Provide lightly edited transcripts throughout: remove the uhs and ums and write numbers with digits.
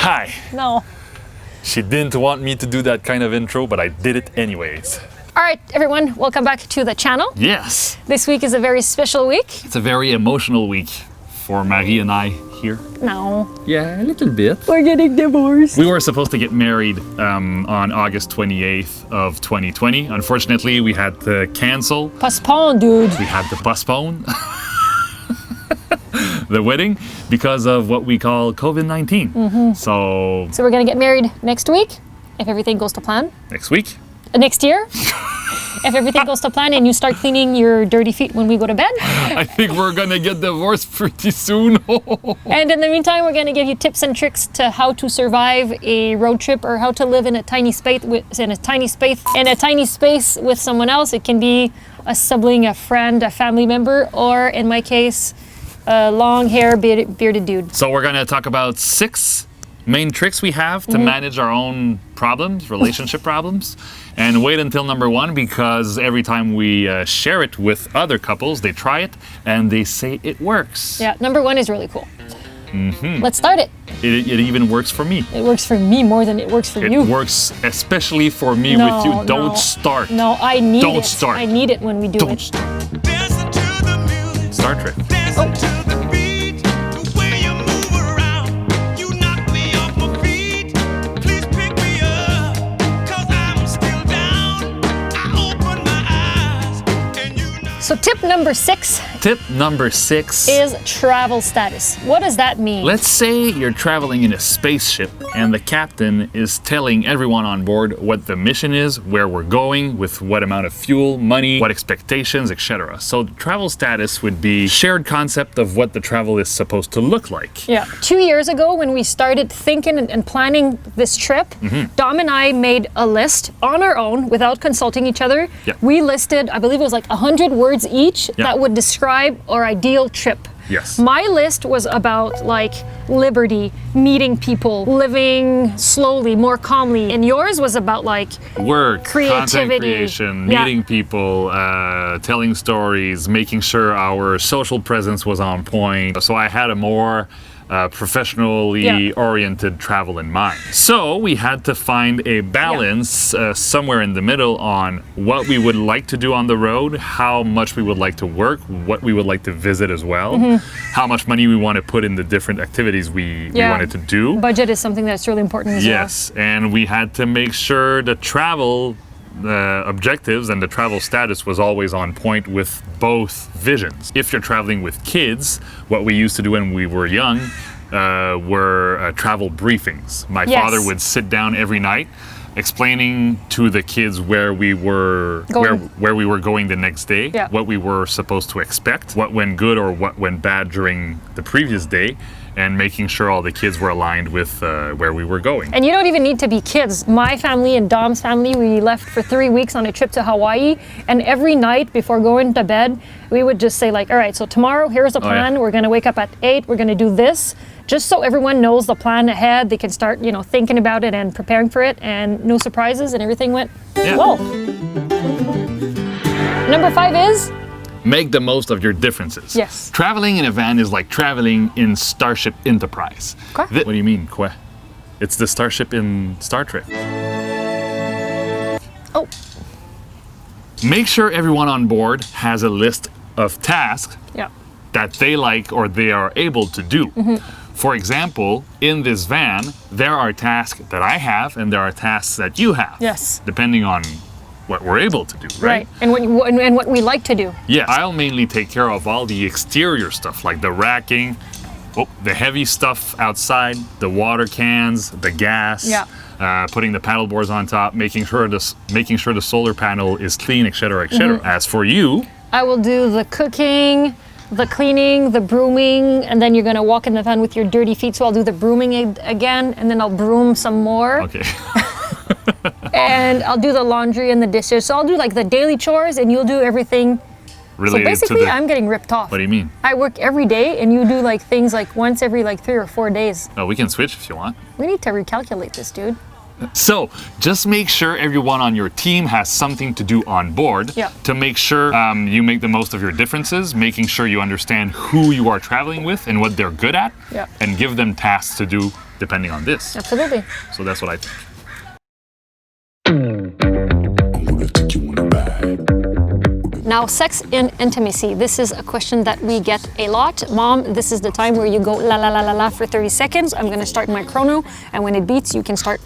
Hi. No. She didn't want me to do that kind of intro, but I did it anyways. All right, everyone, welcome back to the channel. Yes. This week is a very special week. It's a very emotional week for Marie and I here. No. Yeah, a little bit. We're getting divorced. We were supposed to get married on August 28th of 2020. Unfortunately, we had to cancel. Postpone, dude. We had to postpone the wedding because of what we call COVID-19. Mm-hmm. So we're gonna get married next week, if everything goes to plan. next week? Next year, if everything goes to plan and you start cleaning your dirty feet when we go to bed. I think we're gonna get divorced pretty soon. And in the meantime, we're gonna give you tips and tricks to how to survive a road trip or how to live in a tiny space with someone else. It can be a sibling, a friend, a family member, or in my case, a long hair bearded dude. So we're gonna talk about 6 main tricks we have to manage our own problems, relationship problems. And wait until number 1, because every time we share it with other couples, they try it and they say it works. Yeah, number 1 is really cool. Let's start it. It even works for me. It works for me more than it works for you. It works especially for me with you. Don't start. No, I need it. Don't start. I need it when we do Don't it. start. Star Trek. So tip number 6. Tip number 6 is travel status. What does that mean? Let's say you're traveling in a spaceship and the captain is telling everyone on board what the mission is, where we're going, with what amount of fuel, money, what expectations, etc. So the travel status would be shared concept of what the travel is supposed to look like. Yeah. 2 years ago when we started thinking and planning this trip, Dom and I made a list on our own without consulting each other. Yeah. We listed, I believe it was like 100 words each that would describe our ideal trip. Yes. My list was about like liberty, meeting people, living slowly, more calmly. And yours was about like work, content creativity, creation, meeting people, telling stories, making sure our social presence was on point. So I had a more professionally oriented travel in mind. So we had to find a balance somewhere in the middle on what we would like to do on the road, how much we would like to work, what we would like to visit as well, how much money we want to put in the different activities we wanted to do. Budget is something that's really important as well. Yes, and we had to make sure the travel objectives and the travel status was always on point with both visions. If you're traveling with kids, what we used to do when we were young were travel briefings. My father would sit down every night explaining to the kids where we were going the next day, what we were supposed to expect, what went good or what went bad during the previous day, and making sure all the kids were aligned with where we were going. And you don't even need to be kids. My family and Dom's family, we left for 3 weeks on a trip to Hawaii, and every night before going to bed, we would just say like, all right, so tomorrow, here's the plan. We're gonna wake up at 8, we're gonna do this, just so everyone knows the plan ahead. They can start, thinking about it and preparing for it, and no surprises, and everything went well. Number 5 is? Make the most of your differences. Yes. Traveling in a van is like traveling in Starship Enterprise. Quoi? What do you mean, quoi? It's the starship in Star Trek. Oh. Make sure everyone on board has a list of tasks that they like or they are able to do. For example, in this van, there are tasks that I have and there are tasks that you have. Yes. Depending on what we're able to do, right? And what we like to do. Yeah, I'll mainly take care of all the exterior stuff, like the racking, the heavy stuff outside, the water cans, the gas, putting the paddle boards on top, making sure the solar panel is clean, etc., etc. As for you, I will do the cooking, the cleaning, the brooming, and then you're gonna walk in the van with your dirty feet, so I'll do the brooming again, and then I'll broom some more. Okay. And I'll do the laundry and the dishes. So I'll do like the daily chores and you'll do everything. So basically I'm getting ripped off. What do you mean? I work every day and you do like things like once every like 3 or 4 days. Oh, we can switch if you want. We need to recalculate this, dude. So just make sure everyone on your team has something to do on board to make sure you make the most of your differences, making sure you understand who you are traveling with and what they're good at, and give them tasks to do depending on this. Absolutely. So that's what I think. Now, sex in intimacy. This is a question that we get a lot. Mom, this is the time where you go la la la la la for 30 seconds. I'm gonna start my chrono, and when it beats, you can start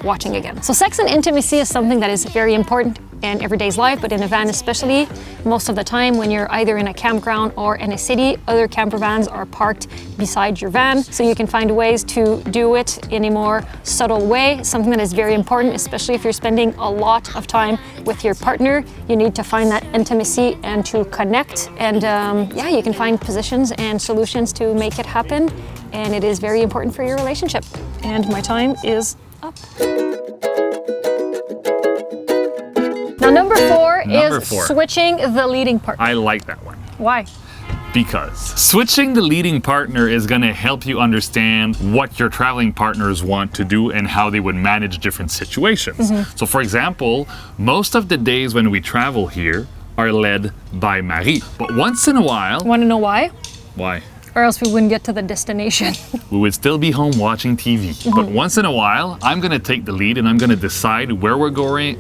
watching again. So sex and intimacy is something that is very important in everyday's life, but in a van especially. Most of the time when you're either in a campground or in a city, other camper vans are parked beside your van. So you can find ways to do it in a more subtle way, something that is very important, especially if you're spending a lot of time with your partner. You need to find that intimacy and to connect. And yeah, you can find positions and solutions to make it happen. And it is very important for your relationship. And my time is up. Now, number four is switching the leading partner. I like that one. Why? Because switching the leading partner is going to help you understand what your traveling partners want to do and how they would manage different situations. So for example, most of the days when we travel here are led by Marie. But once in a while... Want to know why? Why? Or else we wouldn't get to the destination. We would still be home watching TV. But once in a while, I'm gonna take the lead and I'm gonna decide where we're going,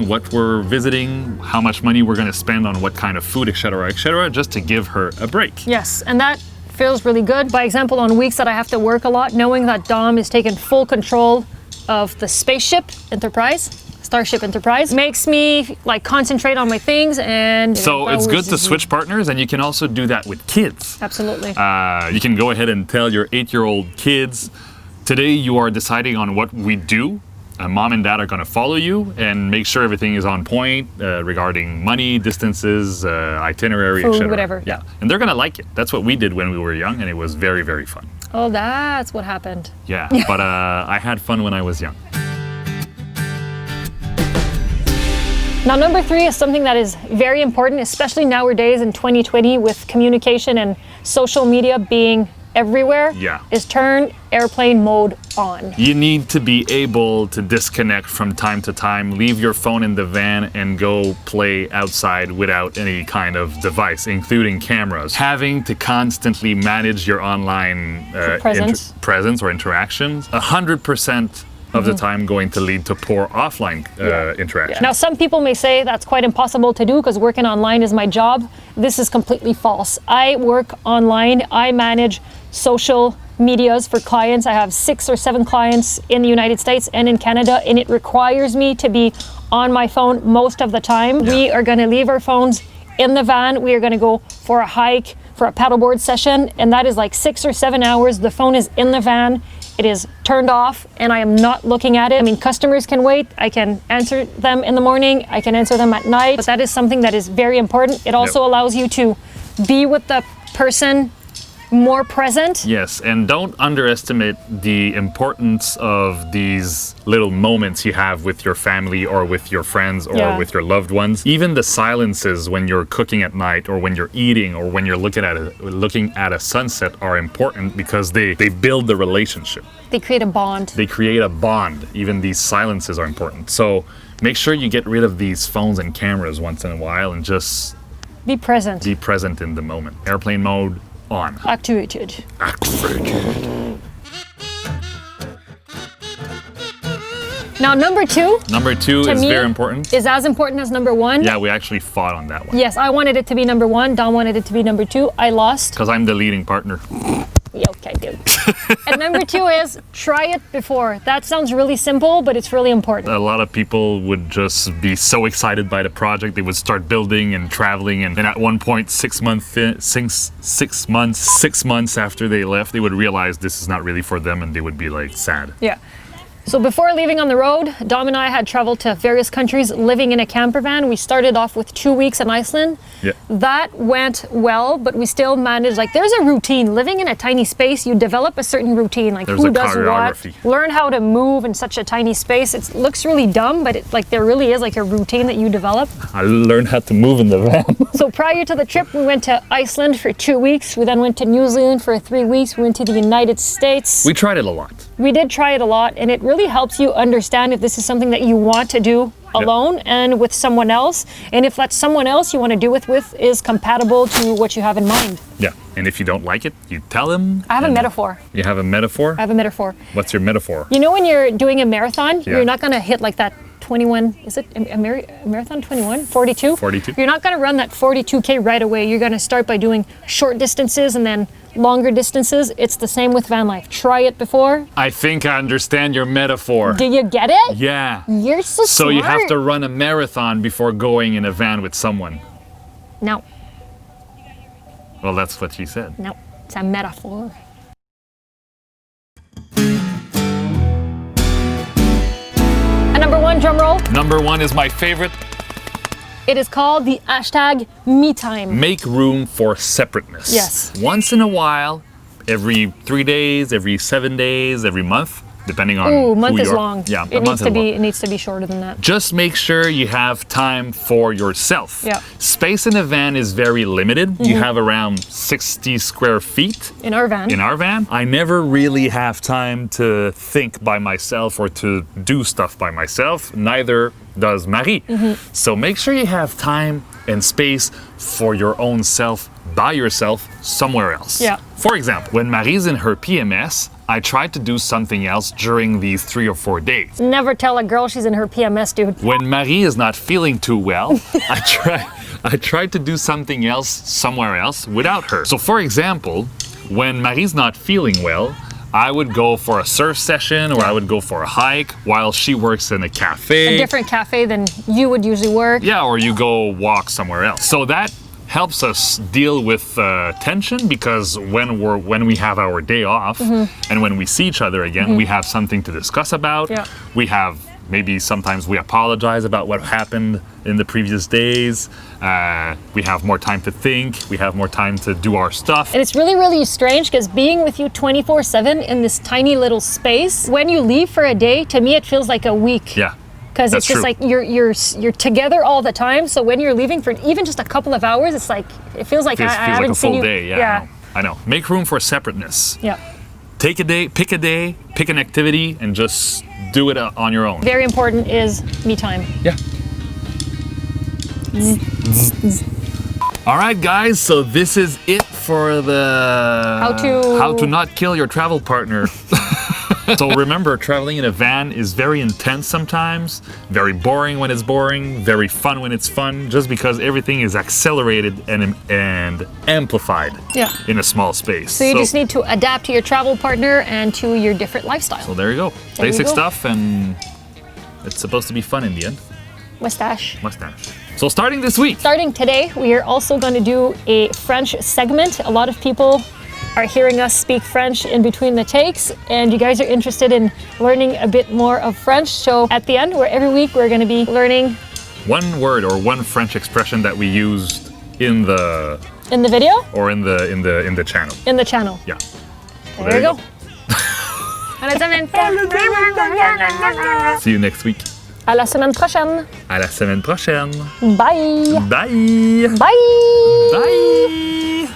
what we're visiting, how much money we're gonna spend on what kind of food, etc., just to give her a break. Yes, and that feels really good. By example, on weeks that I have to work a lot, knowing that Dom is taking full control of the Starship Enterprise makes me like concentrate on my things. And so it's good to switch partners, and you can also do that with kids. Absolutely. You can go ahead and tell your 8-year-old kids, today you are deciding on what we do. Mom and dad are going to follow you and make sure everything is on point regarding money, distances, itinerary, food, etc. whatever. Yeah, and they're going to like it. That's what we did when we were young, and it was very, very fun. Oh, that's what happened. Yeah, but I had fun when I was young. Now, number 3 is something that is very important, especially nowadays in 2020 with communication and social media being everywhere, is turn airplane mode on. You need to be able to disconnect from time to time, leave your phone in the van and go play outside without any kind of device, including cameras. Having to constantly manage your online presence or interactions, 100% of the time going to lead to poor offline interaction. Now, some people may say that's quite impossible to do because working online is my job. This is completely false. I work online. I manage social medias for clients. I have 6 or 7 clients in the United States and in Canada, and it requires me to be on my phone most of the time. We are going to leave our phones in the van. We are going to go for a hike, for a paddleboard session, and that is like 6 or 7 hours. The phone is in the van. It is turned off and I am not looking at it. I mean, customers can wait. I can answer them in the morning. I can answer them at night. But that is something that is very important. It also allows you to be with the person more present. Yes, and don't underestimate the importance of these little moments you have with your family or with your friends or with your loved ones. Even the silences when you're cooking at night or when you're eating or when you're looking at a sunset are important because they build the relationship. They create a bond. They create a bond. Even these silences are important. So make sure you get rid of these phones and cameras once in a while and just be present. Be present in the moment. Airplane mode on. Activated. Now, number 2. Number 2 is very important. Is as important as number 1. Yeah, we actually fought on that one. Yes, I wanted it to be number 1. Dom wanted it to be number 2. I lost. Because I'm the leading partner. Yeah, okay, dude. And number 2 is try it before. That sounds really simple, but it's really important. A lot of people would just be so excited by the project. They would start building and traveling. And at one point, 6 months after they left, they would realize this is not really for them and they would be like sad. Yeah. So before leaving on the road, Dom and I had traveled to various countries living in a camper van. We started off with 2 weeks in Iceland. Yeah. That went well, but we still managed, like there's a routine. Living in a tiny space, you develop a certain routine, like who does what, learn how to move in such a tiny space. It looks really dumb, but there really is like a routine that you develop. I learned how to move in the van. So prior to the trip, we went to Iceland for 2 weeks. We then went to New Zealand for 3 weeks. We went to the United States. We tried it a lot. We did try it a lot, and it really helps you understand if this is something that you want to do alone and with someone else, and if that someone else you want to do it with is compatible to what you have in mind. Yeah. And if you don't like it, you tell him. I have a metaphor. You have a metaphor? I have a metaphor. What's your metaphor? You know when you're doing a marathon, Yeah. you're not gonna hit like that 21, is it a marathon 21? 42? 42. You're not gonna run that 42K right away. You're gonna start by doing short distances and then longer distances. It's the same with van life. Try it before. I think I understand your metaphor. Do you get it? Yeah. You're so So smart. you have to run a marathon before going in a van with someone. No, Well, that's what she said. no, it's a metaphor. And number one, drum roll. Number 1 is my favorite. It is called the hashtag me time. Make room for separateness. Yes. Once in a while, every 3 days, every 7 days, every month, depending on Ooh, month who is you're- long. Yeah, it a month is long. It needs to be shorter than that. Just make sure you have time for yourself. Yeah. Space in a van is very limited. You have around 60 square feet In our van. in our van. I never really have time to think by myself or to do stuff by myself. Neither does Marie. So make sure you have time and space for your own self by yourself somewhere else. Yeah. For example, when Marie's in her PMS, I tried to do something else during these 3 or 4 days. Never tell a girl she's in her PMS, dude. When Marie is not feeling too well, I tried to do something else somewhere else without her. So for example, when Marie's not feeling well, I would go for a surf session or I would go for a hike while she works in a cafe. A different cafe than you would usually work. Yeah, or you go walk somewhere else. So that helps us deal with tension because when we have our day off and when we see each other again, we have something to discuss about. Yeah. We have maybe sometimes we apologize about what happened in the previous days. We have more time to think. We have more time to do our stuff. And it's really, really strange because being with you 24/7 in this tiny little space, when you leave for a day, to me it feels like a week. Yeah. Because it's That's just true. like you're together all the time. So when you're leaving for even just a couple of hours, it's like it feels like I Feels haven't like a seen full you. day. Yeah. I know. Make room for separateness. Yeah. Take a day, pick an activity, and just do it on your own. Very important is me time. Yeah. All right, guys. So this is it for the how to not kill your travel partner. So remember, traveling in a van is very intense sometimes, very boring when it's boring, very fun when it's fun, just because everything is accelerated and amplified Yeah. in a small space. So you just need to adapt to your travel partner and to your different lifestyle. So there you go. There you Basic go. stuff, and it's supposed to be fun in the end. Mustache. Mustache. So starting this week, Starting today, we are also going to do a French segment. A lot of people are hearing us speak French in between the takes, and you guys are interested in learning a bit more of French. So at the end, where every week we're going to be learning one word or one French expression that we used in the in the video, or in the channel. in the channel. Yeah. There you go. See you next week. À la semaine prochaine. À la semaine prochaine. Bye. Bye. Bye. Bye.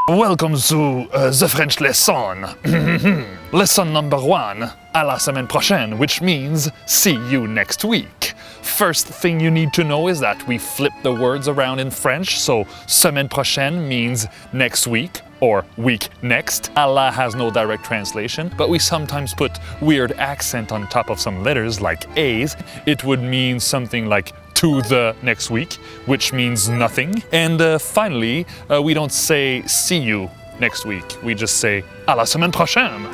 Welcome to the French lesson. Lesson number 1, à la semaine prochaine, which means see you next week. First thing you need to know is that we flip the words around in French, so semaine prochaine means next week or week next. Allah has no direct translation, but we sometimes put weird accent on top of some letters like A's. It would mean something like to the next week, which means nothing. And finally, we don't say see you next week. We just say à la semaine prochaine.